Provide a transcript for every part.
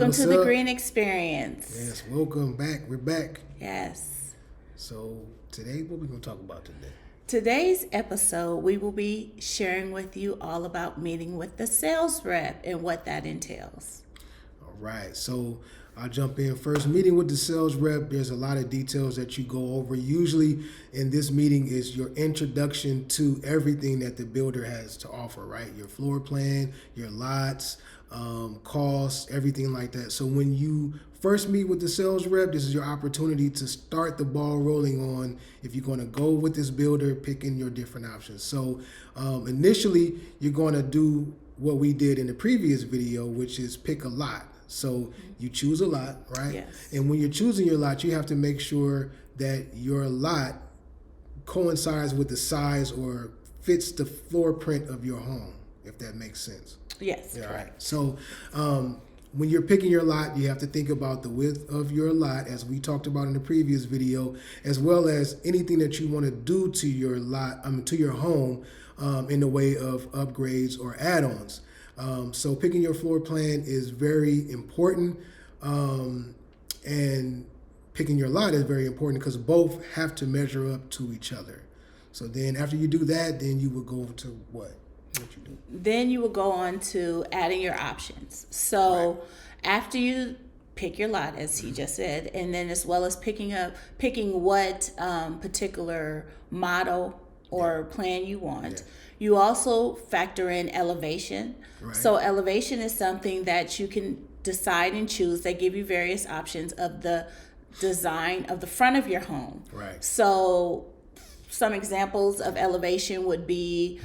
Welcome what's to the up? Green Experience. Yes, welcome back. We're back. Yes. So today, what we going to talk about today? Today's episode, we will be sharing with you all about meeting with the sales rep and what that entails. All right. So I'll jump in first. Meeting with the sales rep, there's a lot of details that you go over. Usually in this meeting is your introduction to everything that the builder has to offer, right? Your floor plan, your lots, costs, everything like that. So when you first meet with the sales rep, this is your opportunity to start the ball rolling on if you're going to go with this builder, picking your different options. So initially, you're going to do what we did in the previous video, which is pick a lot. So you choose a lot, right? Yes. And when you're choosing your lot, you have to make sure that your lot coincides with the size or fits the floor print of your home, if that makes sense. Yes, Yeah, correct. right. So when you're picking your lot, you have to think about the width of your lot, as we talked about in the previous video, as well as anything that you want to do to your lot, to your home, in the way of upgrades or add-ons. So picking your floor plan is very important, and picking your lot is very important because both have to measure up to each other. So then after you do that, then you will go to what? What you do? Then you will go on to adding your options. So after you pick your lot, as he just said, and then as well as picking what particular model or plan you want. You also factor in elevation. Right. So elevation is something that you can decide and choose. They give you various options of the design of the front of your home. Right. So some examples of elevation would be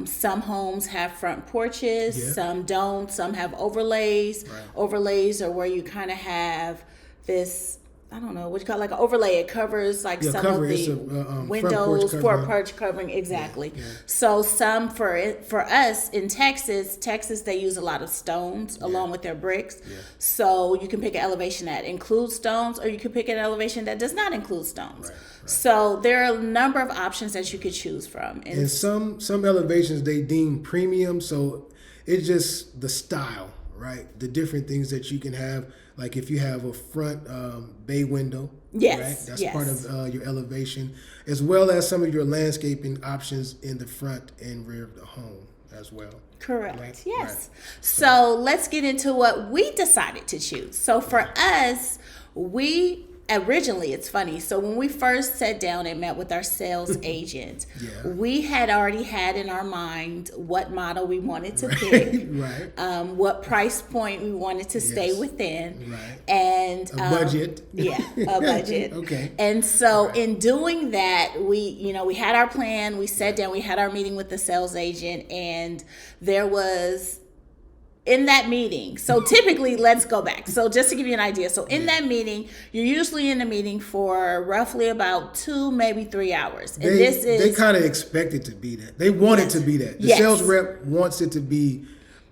some homes have front porches, some don't, some have overlays. Right. Overlays are where you kind of have this, I don't know what you call it, like an overlay. It covers like some of the windows, front porch covering, exactly. Yeah. So some for us in Texas, they use a lot of stones along with their bricks. Yeah. So you can pick an elevation that includes stones, or you can pick an elevation that does not include stones. Right. So there are a number of options that you could choose from. And some elevations they deem premium, so it's just the style, right? The different things that you can have, like if you have a front bay window, right? That's part of your elevation, as well as some of your landscaping options in the front and rear of the home as well. Correct. Right? Yes. Right. So let's get into what we decided to choose. So for us, originally, it's funny. So when we first sat down and met with our sales agent, we had already had in our mind what model we wanted to pick, what price point we wanted to stay within, and a budget. A budget. Okay. And so in doing that, we had our plan. We sat down. We had our meeting with the sales agent, and there was. In that meeting, so typically, let's go back. So just to give you an idea, so in that meeting, you're usually in a meeting for roughly about 2, maybe 3 hours. And they kind of expect it to be that. They want it to be that. The sales rep wants it to be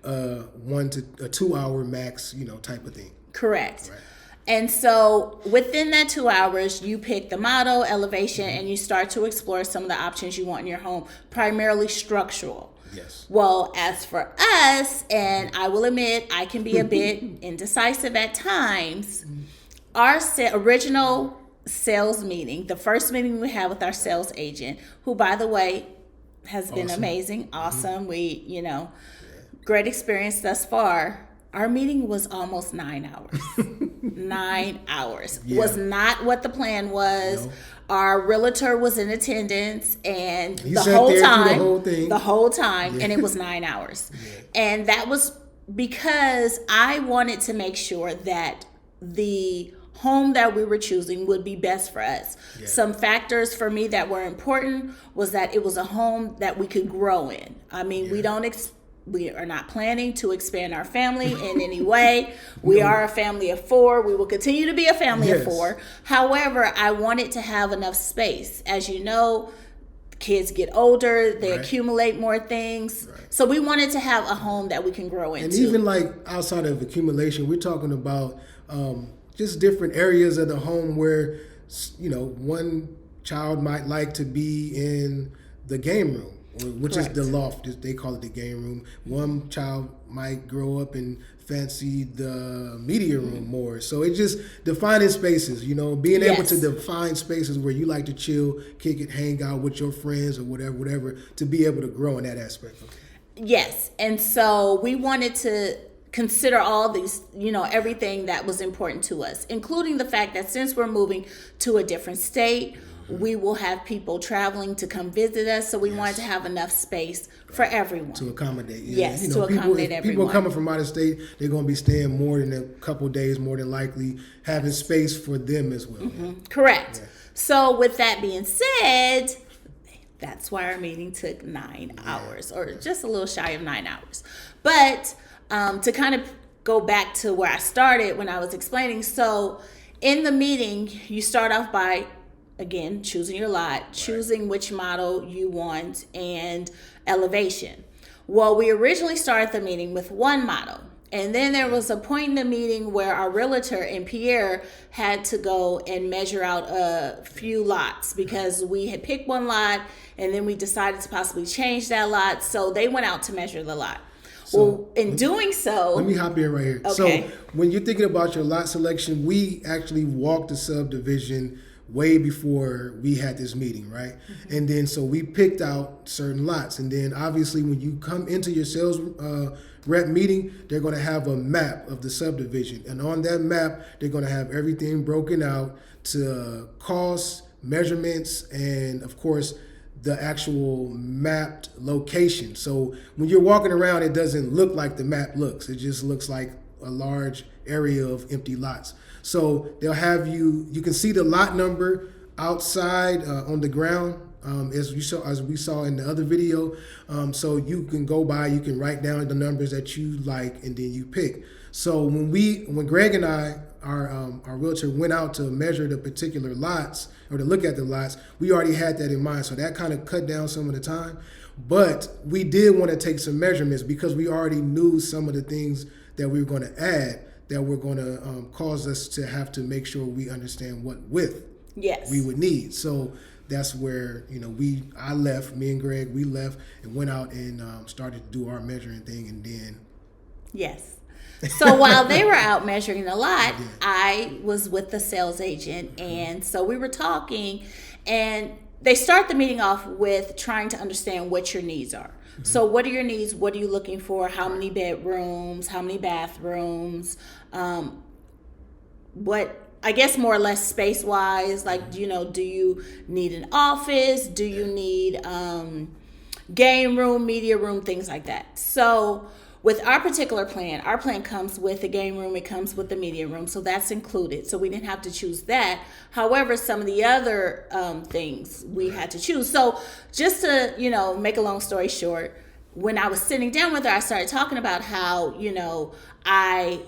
1 to 2 hour max, type of thing. Correct. Right. And so within that 2 hours, you pick the model, elevation, and you start to explore some of the options you want in your home, primarily structural. Yes. Well, as for us, and I will admit I can be a bit indecisive at times, our original sales meeting, the first meeting we had with our sales agent, who, by the way, has been amazing, awesome. We, great experience thus far. Our meeting was almost 9 hours. 9 hours. Yeah. Was not what the plan was. No. Our realtor was in attendance, and the whole time, and it was 9 hours. Yeah. And that was because I wanted to make sure that the home that we were choosing would be best for us. Yeah. Some factors for me that were important was that it was a home that we could grow in. I mean, we are not planning to expand our family in any way. We are a family of 4. We will continue to be a family of 4. However, I wanted to have enough space. As you know, kids get older, they accumulate more things. Right. So we wanted to have a home that we can grow into. And even like outside of accumulation, we're talking about just different areas of the home where, one child might like to be in the game room, which is the loft. They call it the game room. One child might grow up and fancy the media room more. So it just defining spaces, being able to define spaces where you like to chill, kick it, hang out with your friends or whatever, to be able to grow in that aspect. Yes. And so we wanted to consider all these, everything that was important to us, including the fact that since we're moving to a different state, we will have people traveling to come visit us. So we wanted to have enough space for everyone. To accommodate. Yes, to accommodate everyone. People coming from out of state, they're going to be staying more than a couple of days, more than likely, having space for them as well. Correct. Yeah. So with that being said, that's why our meeting took 9 hours, or just a little shy of 9 hours. But to kind of go back to where I started when I was explaining, so in the meeting, you start off by, again, choosing your lot, choosing which model you want, and elevation. Well, we originally started the meeting with one model. And then there was a point in the meeting where our realtor and Pierre had to go and measure out a few lots because we had picked one lot and then we decided to possibly change that lot. So they went out to measure the lot. So in doing so... Let me hop in right here. Okay. So when you're thinking about your lot selection, we actually walked the subdivision way before we had this meeting, right? And then so we picked out certain lots. And then obviously when you come into your sales rep meeting, they're going to have a map of the subdivision. And on that map, they're going to have everything broken out to costs, measurements, and of course, the actual mapped location. So when you're walking around, it doesn't look like the map looks. It just looks like a large area of empty lots. So they'll have you can see the lot number outside on the ground, as we saw in the other video. So you can go by, you can write down the numbers that you like, and then you pick. So when Greg and I, our realtor, went out to measure the particular lots or to look at the lots, we already had that in mind. So that kind of cut down some of the time. But we did want to take some measurements because we already knew some of the things that we were going to add that were going to cause us to have to make sure we understand what width we would need. So that's where, me and Greg, we left and went out and started to do our measuring thing. And then... Yes. So while they were out measuring the lot, I was with the sales agent. And so we were talking, and they start the meeting off with trying to understand what your needs are. So what are your needs? What are you looking for? How many bedrooms? How many bathrooms? What, I guess, more or less space-wise, like, do you need an office? Do you need game room, media room, things like that? So with our particular plan, our plan comes with the game room, it comes with the media room, so that's included. So we didn't have to choose that. However, some of the other things we had to choose. So just to, make a long story short, when I was sitting down with her, I started talking about how, I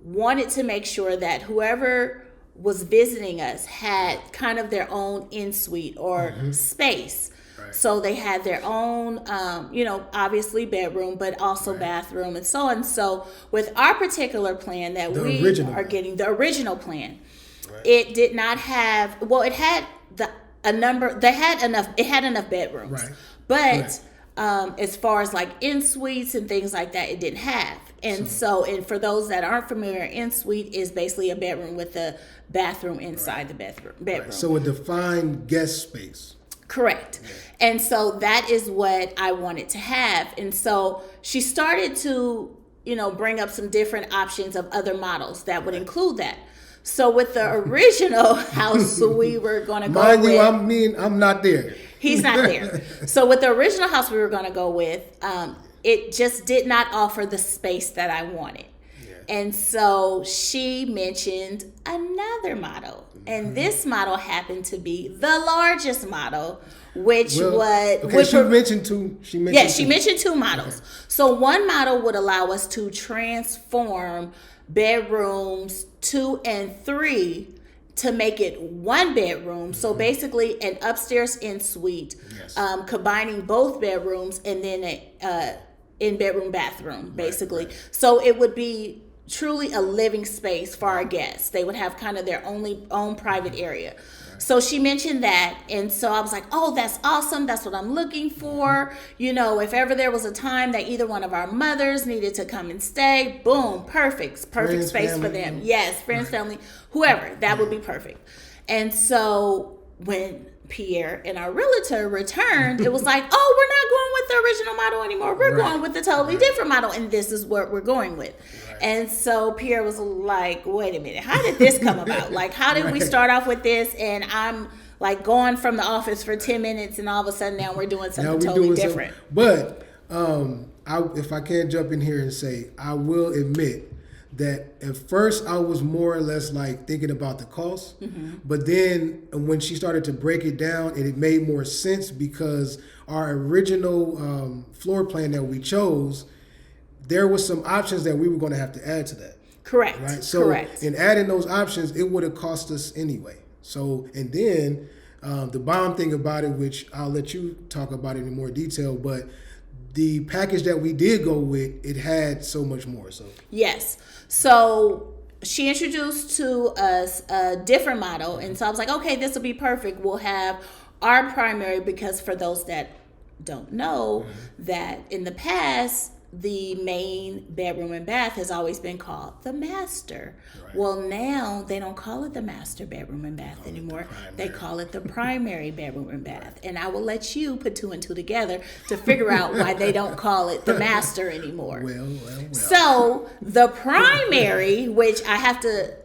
wanted to make sure that whoever was visiting us had kind of their own in-suite or space. So they had their own, obviously bedroom, but also bathroom and so on. So with our particular plan that are getting, the original plan, it did not have, it had it had enough bedrooms, but as far as like in-suites and things like that, it didn't have. And so for those that aren't familiar, in-suite is basically a bedroom with a bathroom inside the bedroom. Right. So a defined guest space. Correct. And so that is what I wanted to have. And so she started to, bring up some different options of other models that would include that. So with the original house we were going to go with... Mind you, I'm not there. He's not there. So with the original house we were going to go with, it just did not offer the space that I wanted. And so she mentioned another model. And this model happened to be the largest model, which mentioned two. She mentioned two models. So one model would allow us to transform bedrooms 2 and 3 to make it one bedroom. So basically an upstairs in-suite, combining both bedrooms, and then a in-bedroom bathroom, basically. So it would be truly a living space for our guests. They would have kind of their own private area. So she mentioned that, and so I was like, oh, that's awesome. That's what I'm looking for. You know, if ever there was a time that either one of our mothers needed to come and stay, boom, perfect Friends, space family. for them. Yes, friends, family, whoever, that would be perfect. And so when Pierre and our realtor returned, it was like, oh, we're not going with the original model anymore. We're going with the totally different model, and this is what we're going with. And so Pierre was like, wait a minute, how did this come about? Like, how did we start off with this? And I'm like going from the office for 10 minutes, and all of a sudden now we're doing something totally different. But if I can jump in here and say, I will admit that at first I was more or less like thinking about the cost, but then when she started to break it down, it made more sense because our original floor plan that we chose, there was some options that we were going to have to add to that. Correct. Right. So in adding those options, it would have cost us anyway. So, and then the bomb thing about it, which I'll let you talk about it in more detail, but the package that we did go with, it had so much more. So yes. So she introduced to us a different model, and so I was like, okay, this will be perfect. We'll have our primary, because for those that don't know, that in the past, the main bedroom and bath has always been called the master. Right. Well, now they don't call it the master bedroom and bath anymore. They call it the primary bedroom and bath. And I will let you put two and two together to figure out why they don't call it the master anymore. Well. So the primary, which I have to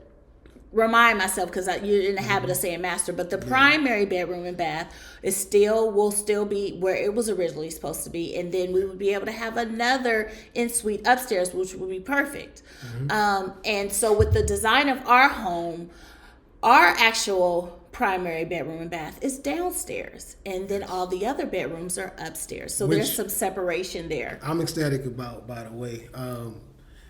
remind myself because you're in the habit of saying master, but the primary bedroom and bath will still be where it was originally supposed to be, and then we would be able to have another en-suite upstairs, which would be perfect. And so with the design of our home, our actual primary bedroom and bath is downstairs, and then all the other bedrooms are upstairs, so there's some separation there. I'm ecstatic about, by the way,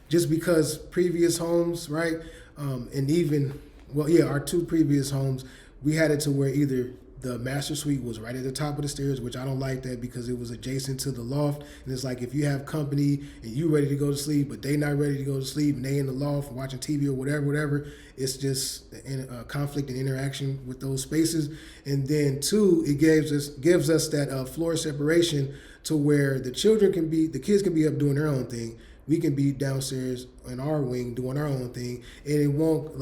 just because previous homes, right? And even, our two previous homes, we had it to where either the master suite was right at the top of the stairs, which I don't like that because it was adjacent to the loft. And it's like if you have company and you ready to go to sleep, but they not ready to go to sleep and they in the loft watching TV or whatever, it's just a conflict and interaction with those spaces. And then two, it gives us that floor separation to where the kids can be up doing their own thing. We can be downstairs in our wing doing our own thing, and it won't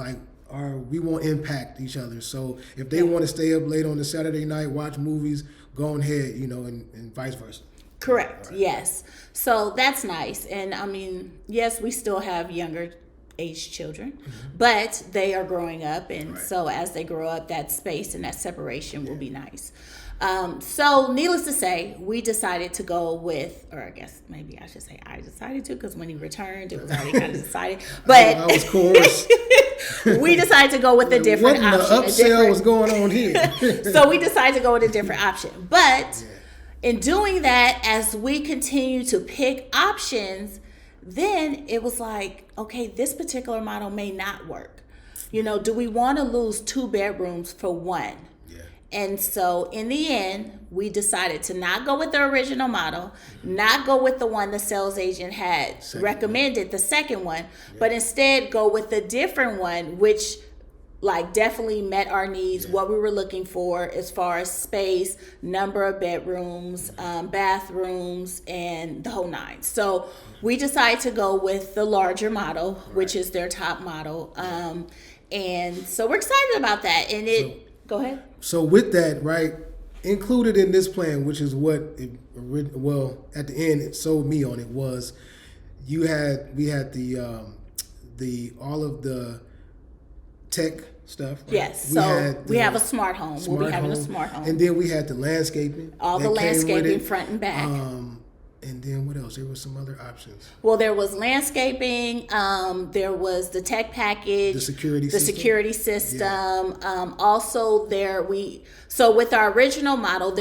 we won't impact each other. So if they want to stay up late on the Saturday night, watch movies, go ahead, and vice versa. Correct. Right. Yes. So that's nice. And I mean, yes, we still have younger age children, but they are growing up, and so as they grow up, that space and that separation will be nice. So needless to say, we decided to go with, or I guess maybe I should say I decided to, because when he returned, it was already kind of decided. But I was coerced. We decided to go with a different option. What the upsell was going on here? So we decided to go with a different option. But in doing that, as we continue to pick options, then it was like, okay, this particular model may not work. Do we want to lose 2 bedrooms for one? And so in the end, we decided to not go with the original model, not go with the one the sales agent had recommended, the second one, but instead go with the different one, which definitely met our needs, what we were looking for as far as space, number of bedrooms, bathrooms, and the whole nine. So we decided to go with the larger model, which is their top model. And so we're excited about that. And go ahead. So with that, right, included in this plan, which is what at the end it sold me on, it was we had the all of the tech stuff. Right? Yes. We have a smart home. We'll be having a smart home. And then we had the landscaping. All the landscaping front and back. And then what else? There were some other options. Well, there was landscaping. There was the tech package. The security system. Yeah. Also, with our original model,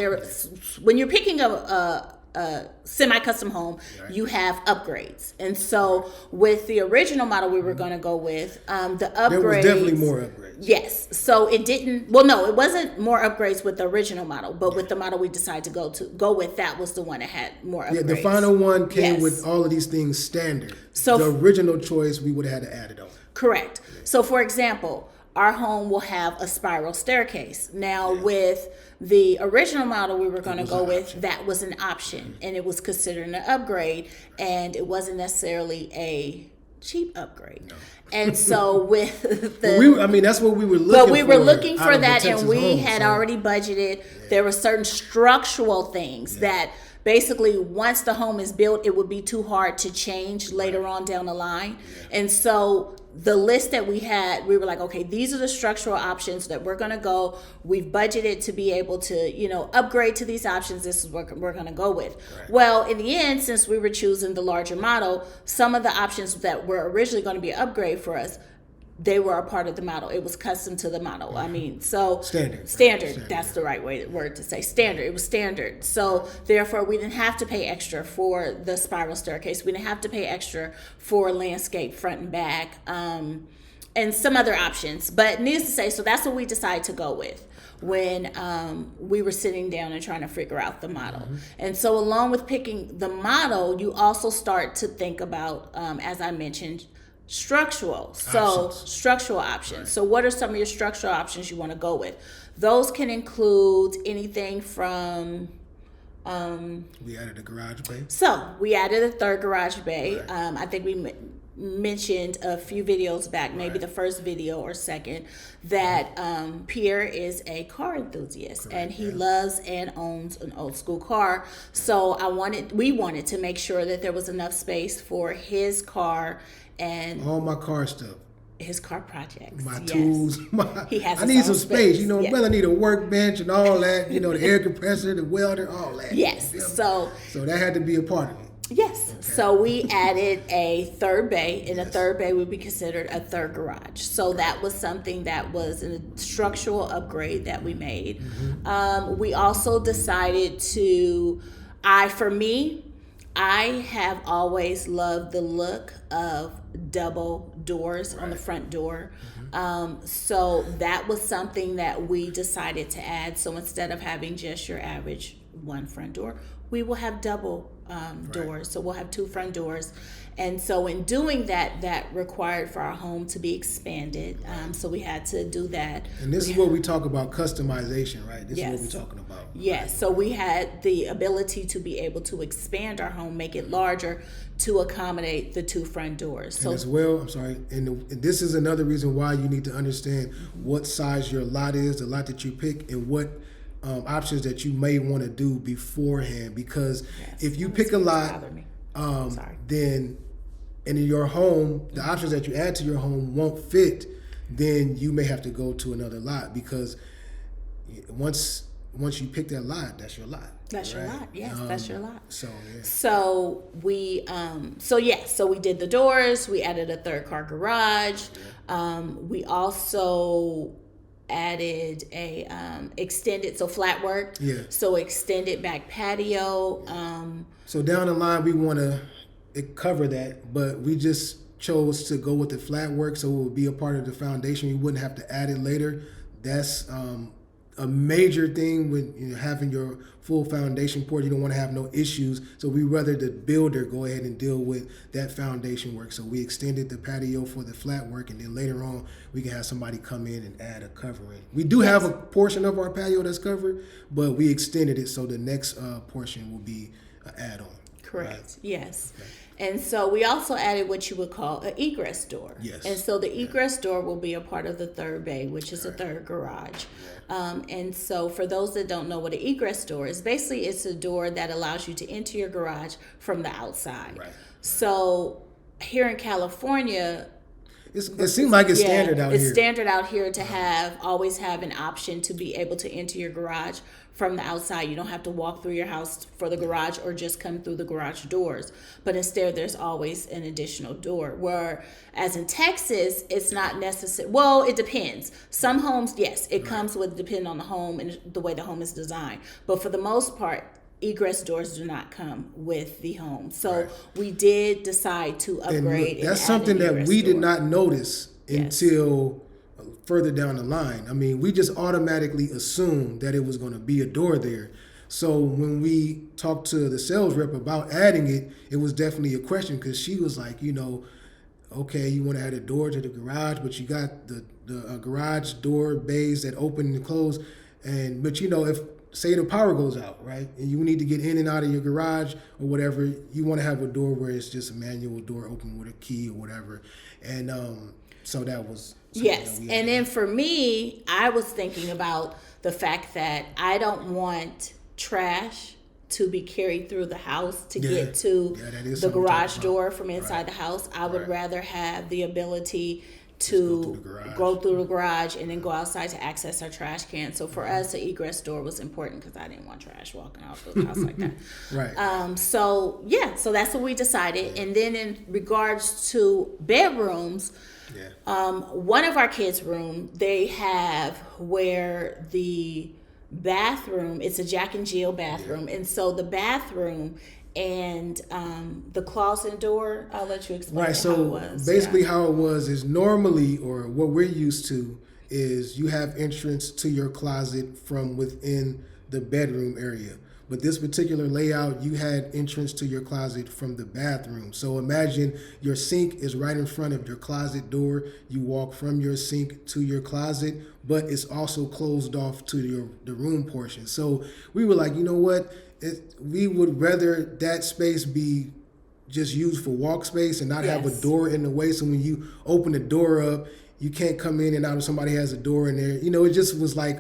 when you're picking a semi-custom home, you have upgrades. And so with the original model we were going to go with, the upgrades... There was definitely more upgrades. Yes. So it didn't... Well, no, it wasn't more upgrades with the original model, but with the model we decided to go with, that was the one that had more upgrades. Yeah, the final one came with all of these things standard. So the original choice, we would have had to add it on. Correct. So for example, our home will have a spiral staircase. Now, with the original model we were going to go with, that was an option, and it was considered an upgrade, and it wasn't necessarily a cheap upgrade. No. And so with the, that's what we were looking for. But we were looking for that, and we had already budgeted. There were certain structural things that basically once the home is built, it would be too hard to change later on down the line. And so the list that we had, we were like, okay, these are the structural options that we're going to go. We've budgeted to be able to, upgrade to these options. This is what we're going to go with. Right. Well, in the end, since we were choosing the larger model, some of the options that were originally going to be an upgrade for us, they were a part of the model. It was custom to the model. Mm-hmm. I mean, so standard. That's the right word to say. Standard. It was standard. So therefore, we didn't have to pay extra for the spiral staircase. We didn't have to pay extra for landscape front and back, and some other options. But needless to say, so that's what we decided to go with when we were sitting down and trying to figure out the model. Mm-hmm. And so along with picking the model, you also start to think about, as I mentioned, structural options. Right. So what are some of your structural options you want to go with? Those can include anything from we added a garage bay. So we added a third garage bay. Right. I think we mentioned a few videos back, maybe the first video or second, that Pierre is a car enthusiast. Correct, and he loves and owns an old school car. So we wanted to make sure that there was enough space for his car and all my car stuff, his car projects, my tools. He has. I need some space. Brother need a workbench and all that. The air compressor, the welder, all that. Yes. So that had to be a part of it. Yes. Okay. So we added a third bay, and a third bay would be considered a third garage. So that was something that was a structural upgrade that we made. Mm-hmm. We also decided to, I have always loved the look of double doors on the front door. Mm-hmm. So that was something that we decided to add. So instead of having just your average one front door, we will have double doors. So we'll have two front doors. And so in doing that, that required for our home to be expanded. So we had to do that. And this is what we talk about customization, right? This is what we're talking about. Yes. Right? So we had the ability to be able to expand our home, make it larger to accommodate the two front doors. So, and as well, and this is another reason why you need to understand what size your lot is, the lot that you pick, and what options that you may want to do beforehand. Because if you pick a lot, then and in your home, the options that you add to your home won't fit, then you may have to go to another lot, because once you pick that lot, that's your lot. That's your lot. Yes, that's your lot. So we so we did the doors. We added a third car garage. We also added a extended flat work. Yeah. So extended back patio. So down the line, we want to cover that, but we just chose to go with the flat work, so it would be a part of the foundation. You wouldn't have to add it later. That's a major thing when having your full foundation poured. You don't want to have no issues, so we rather the builder go ahead and deal with that foundation work. So we extended the patio for the flat work, and then later on we can have somebody come in and add a covering. We do have a portion of our patio that's covered, but we extended it, so the next portion will be an add-on. Correct. Right? Yes. Okay. And so we also added what you would call an egress door. Yes. And so the egress door will be a part of the third bay, which is a third garage. And so for those that don't know what an egress door is, basically it's a door that allows you to enter your garage from the outside. Right. So here in California, it seems like it's standard out here. It's standard out here to always have an option to be able to enter your garage from the outside. You don't have to walk through your house for the garage or just come through the garage doors. But instead, there's always an additional door. Whereas in Texas, it's not necessary. Well, it depends. Some homes, yes, it comes with, depending on the home and the way the home is designed. But for the most part, egress doors do not come with the home. So we did decide to upgrade. And that's something that we did not notice until further down the line. I mean, we just automatically assumed that it was going to be a door there. So when we talked to the sales rep about adding it, it was definitely a question, because she was like, okay, you want to add a door to the garage, but you got the garage door bays that open and close, but if say the power goes out, right, and you need to get in and out of your garage or whatever, you want to have a door where it's just a manual door open with a key or whatever, and so that was yes. And then for me, I was thinking about the fact that I don't want trash to be carried through the house to get to the garage door from inside the house. I would rather have the ability to go through the garage and then go outside to access our trash can. So for us, the egress door was important because I didn't want trash walking out through the house like that. Right. So that's what we decided. And then in regards to bedrooms, one of our kids' room, they have where the bathroom, it's a Jack and Jill bathroom, and so the bathroom and the closet door, I'll let you explain how it was. Basically how it was is normally, or what we're used to, is you have entrance to your closet from within the bedroom area. But this particular layout, you had entrance to your closet from the bathroom. So imagine your sink is right in front of your closet door. You walk from your sink to your closet, but it's also closed off to the room portion. So we were like, you know what? We would rather that space be just used for walk space and not have a door in the way. So when you open the door up, you can't come in and out if somebody has a door in there. It just was like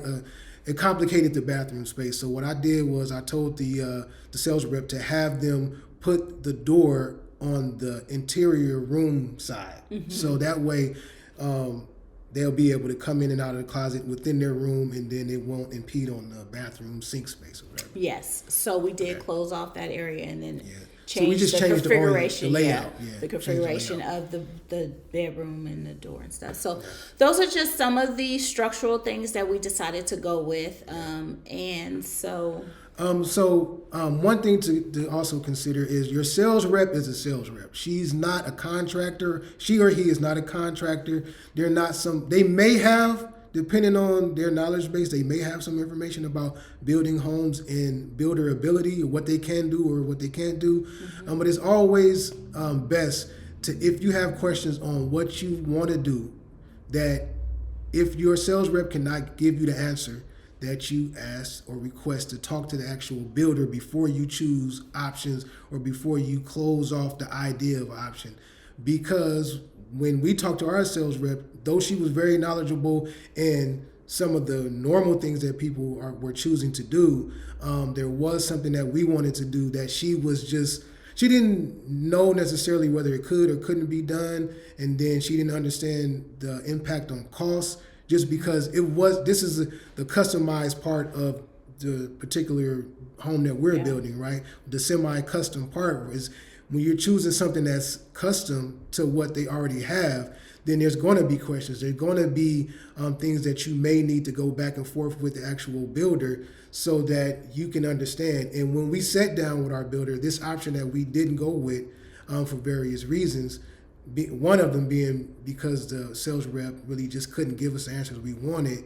it complicated the bathroom space. So what I did was I told the sales rep to have them put the door on the interior room side. Mm-hmm. So that way they'll be able to come in and out of the closet within their room, and then it won't impede on the bathroom sink space or whatever. Yes. So we did close off that area and then changed the configuration, the layout. The configuration of the bedroom and the door and stuff. So those are just some of the structural things that we decided to go with. One thing to also consider is your sales rep is a sales rep. She's not a contractor. She or he is not a contractor. They may have, depending on their knowledge base, they may have some information about building homes and builder ability, or what they can do or what they can't do. Mm-hmm. But it's always best if you have questions on what you want to do, that if your sales rep cannot give you the answer, that you ask or request to talk to the actual builder before you choose options or before you close off the idea of option. Because when we talked to our sales rep, though she was very knowledgeable in some of the normal things that people were choosing to do, there was something that we wanted to do that she didn't know necessarily whether it could or couldn't be done, and then she didn't understand the impact on costs, just because this is the customized part of the particular home that we're building, right? The semi-custom part is when you're choosing something that's custom to what they already have, then there's going to be questions. There's going to be things that you may need to go back and forth with the actual builder so that you can understand. And when we sat down with our builder, this option that we didn't go with for various reasons, one of them being because the sales rep really just couldn't give us the answers we wanted.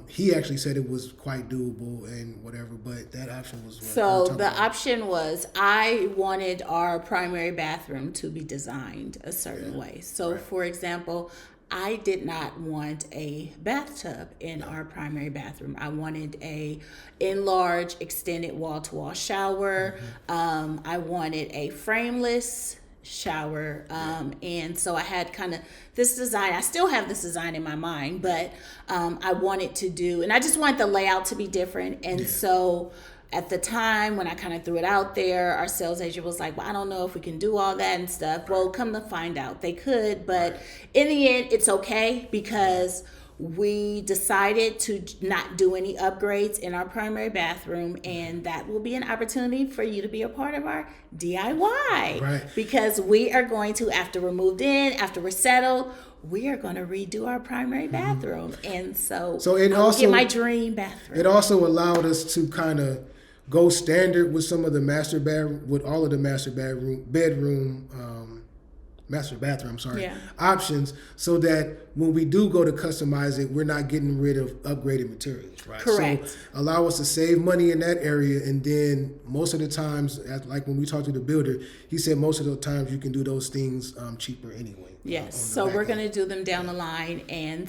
He actually said it was quite doable and whatever, but that option was option was, I wanted our primary bathroom to be designed a certain way. So for example, I did not want a bathtub in our primary bathroom. I wanted a enlarged, extended wall-to-wall shower. Mm-hmm. I wanted a frameless shower, and so I had kind of this design. I still have this design in my mind, but I wanted to do, and I just wanted the layout to be different. And so at the time when I kind of threw it out there, our sales agent was like, well, I don't know if we can do all that and stuff. Well, come to find out, they could, but in the end, it's okay, because we decided to not do any upgrades in our primary bathroom, and that will be an opportunity for you to be a part of our DIY. Right. Because we are going to, after we're moved in, after we're settled, we are going to redo our primary bathroom. And so it also get my dream bathroom. It also allowed us to kind of go standard with some of the with all of the master bedroom master bathroom, Yeah. options, so that when we do go to customize it, we're not getting rid of upgraded materials, right? Correct. So allow us to save money in that area, and then most of the times, like when we talked to the builder, he said most of the times you can do those things cheaper anyway. Yes. So we're going to do them down the line, and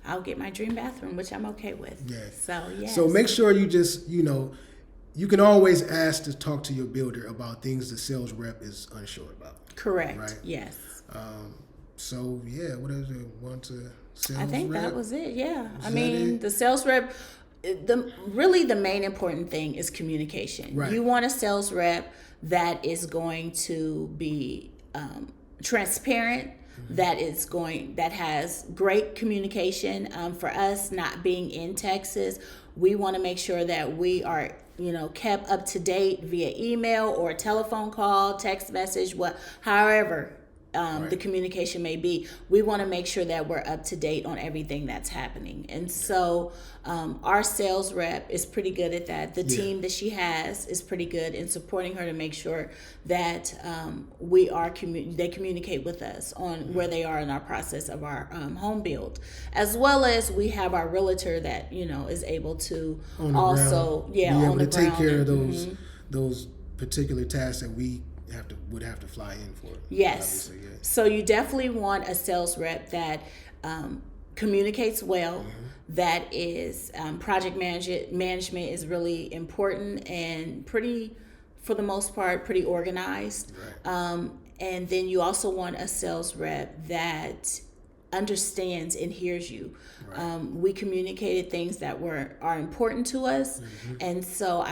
I'll get my dream bathroom, which I'm okay with. Yeah. So, yes. So make sure you just, you can always ask to talk to your builder about things the sales rep is unsure about. Correct. Right. Yes. So yeah, what else do you want to sales I think rep? that was it. Yeah. Was I that mean, it? the sales rep, the main important thing is communication. Right. You want a sales rep that is going to be transparent, that has great communication. For us not being in Texas, we want to make sure that we are kept up to date via email or telephone call, text message, however the communication may be. We want to make sure that we're up to date on everything that's happening. And so our sales rep is pretty good at that. The team that she has is pretty good in supporting her to make sure that they communicate with us on where they are in our process of our home build, as well as we have our realtor that is able to also be able to take care of mm-hmm. those particular tasks that we would have to fly in for. Yes. Yeah. So you definitely want a sales rep that communicates well. Mm-hmm. That is project management is really important and pretty, for the most part, pretty organized. Right. And then you also want a sales rep that understands and hears you. Right. We communicated things that are important to us, and so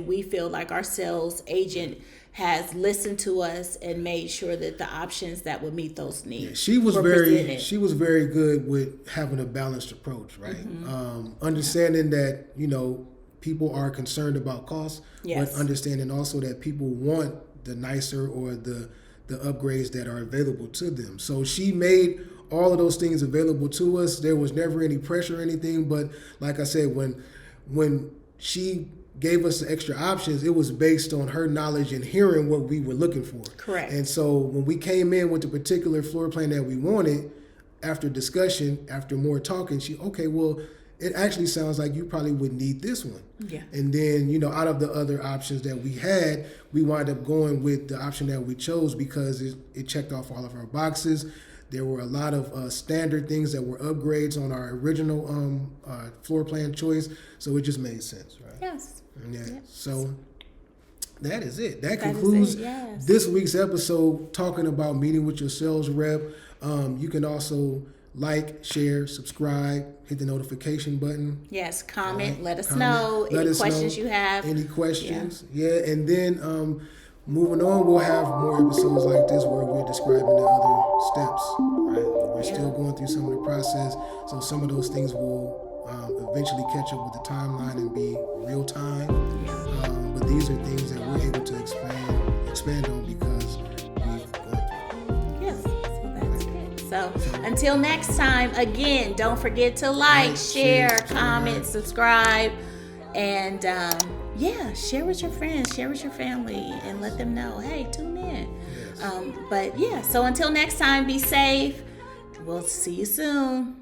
we feel like our sales agent has listened to us and made sure that the options that would meet those needs. Yeah, she was very good with having a balanced approach, right? Understanding that people are concerned about costs, but understanding also that people want the nicer or the upgrades that are available to them. So she made all of those things available to us. There was never any pressure or anything, but like I said, when she gave us the extra options, it was based on her knowledge and hearing what we were looking for. Correct. And so when we came in with the particular floor plan that we wanted, after discussion, after more talking, it actually sounds like you probably would need this one. Yeah. And then, out of the other options that we had, we wound up going with the option that we chose because it checked off all of our boxes. There were a lot of standard things that were upgrades on our original floor plan choice. So it just made sense, right? Yes. Yeah. Yes. So that is it. That concludes yes. this week's episode talking about meeting with your sales rep. You can also like, share, subscribe, hit the notification button. Yes, comment, let us know any questions you have. Any questions. Yeah, and then moving on, we'll have more episodes like this where we're describing the other steps, right? We're still going through some of the process, so some of those things will eventually catch up with the timeline and be real time. But these are things that we're able to expand on because we've gone through. Yes, so that's it. So until next time, again, don't forget to like, share, comment, subscribe, and share with your friends, share with your family, and let them know, hey, tune in. Yes. So until next time, be safe. We'll see you soon.